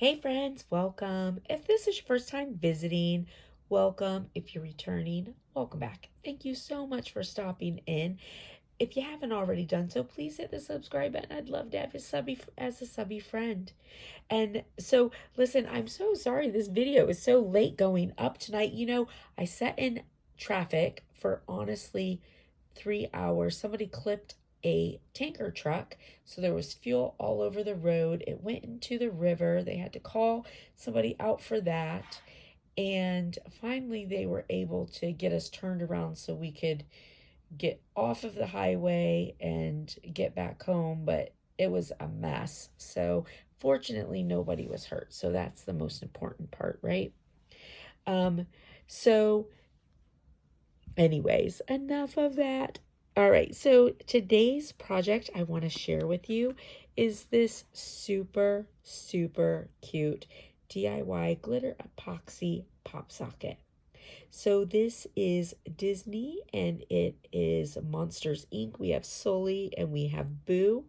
Hey friends, welcome. If this is your first time visiting, welcome. If you're returning, welcome back. Thank you so much for stopping in. If you haven't already done so, please hit the subscribe button. I'd love to have you as a subby friend. And so, listen, I'm so sorry this video is so late going up tonight. I sat in traffic for honestly 3 hours. Somebody clipped a tanker truck, so there was fuel all over the road. It went into the river. They had to call somebody out for that. And finally, they were able to get us turned around so we could get off of the highway and get back home, but it was a mess. So fortunately nobody was hurt. So that's the most important part, right? Um so anyways, enough of that. All right. So today's project I want to share with you is this super cute DIY glitter epoxy pop socket. So this is Disney and it is Monsters Inc. We have Sully and we have Boo.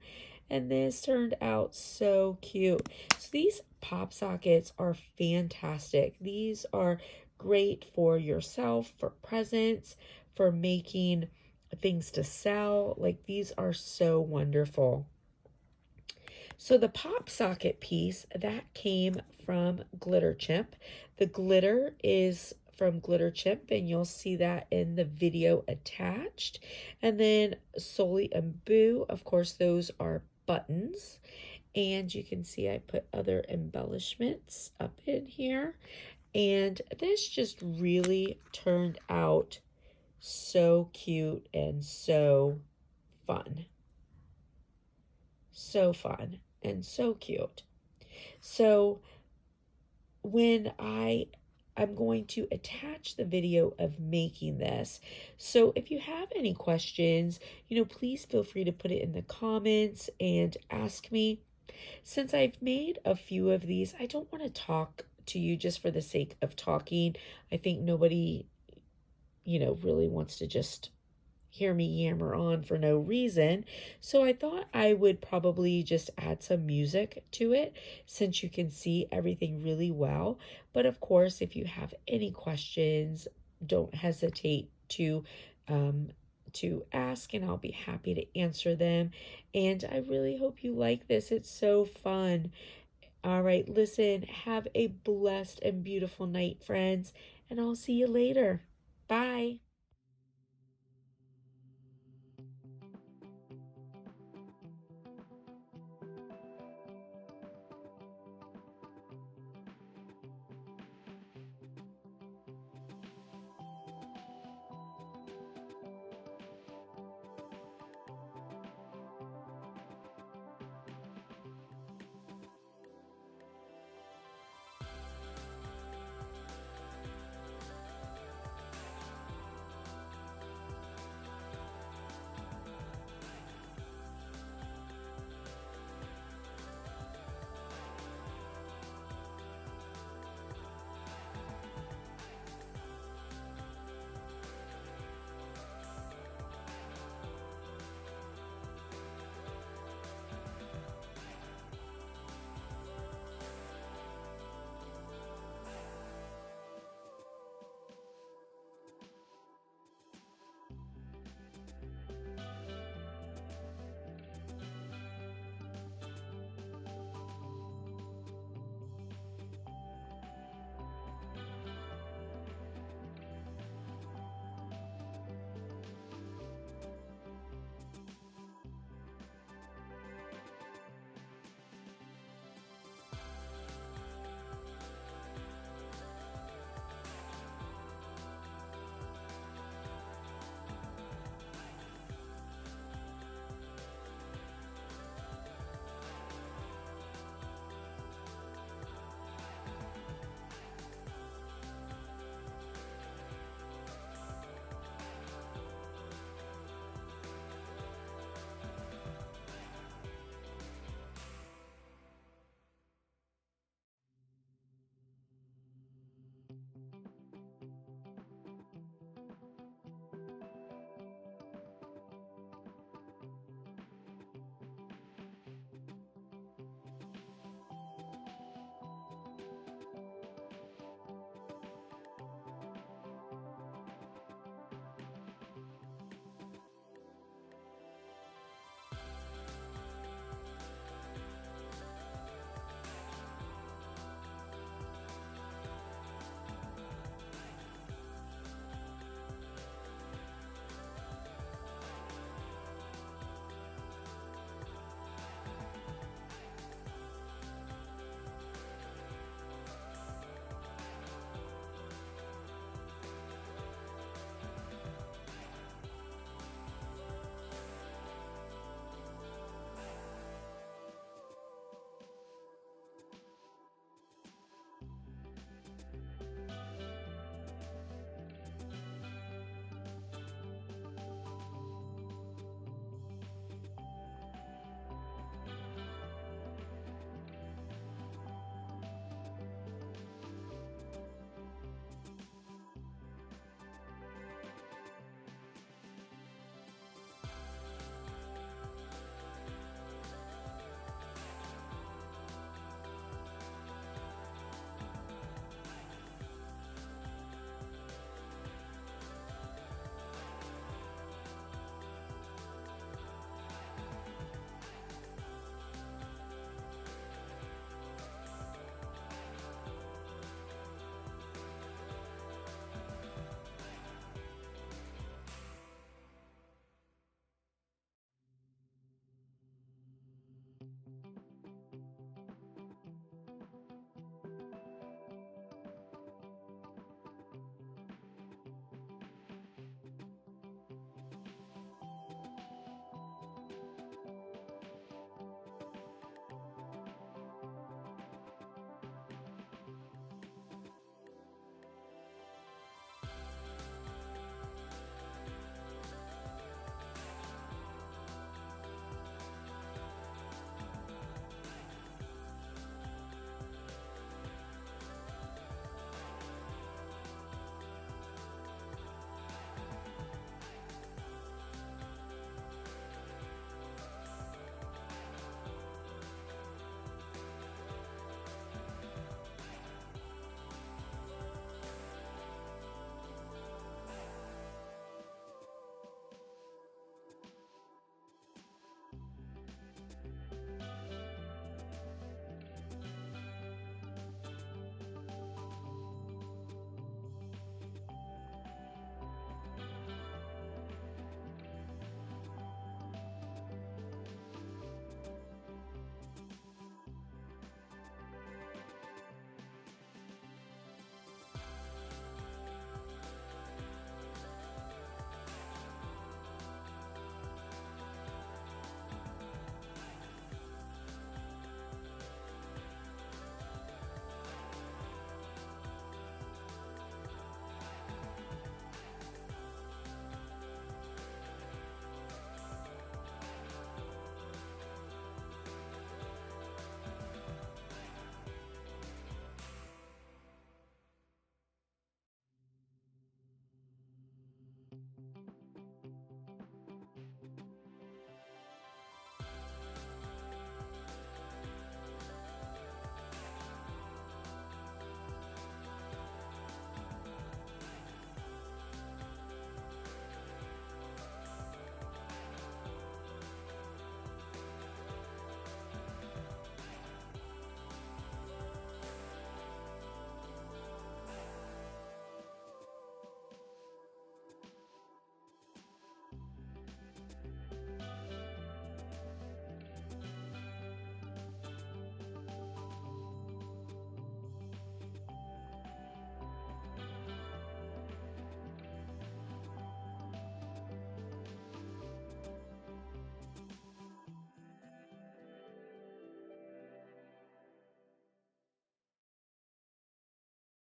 And this turned out so cute. So these pop sockets are fantastic. These are great for yourself, for presents, for making things to sell. Like these are so wonderful. So the pop socket piece that came from Glitter Chimp. The glitter is from Glitter Chimp, and you'll see that in the video attached. And then Sully and Boo, of course, those are buttons. And you can see I put other embellishments up in here. And this just really turned out so cute and so fun. So fun and so cute. So when I'm going to attach the video of making this. So if you have any questions, please feel free to put it in the comments and ask me. Since I've made a few of these, I don't want to talk to you just for the sake of talking. I think nobody, really wants to just hear me yammer on for no reason. So I thought I would probably just add some music to it since you can see everything really well. But of course, if you have any questions, don't hesitate to ask and I'll be happy to answer them. And I really hope you like this. It's so fun. All right, listen, have a blessed and beautiful night, friends, and I'll see you later. Bye.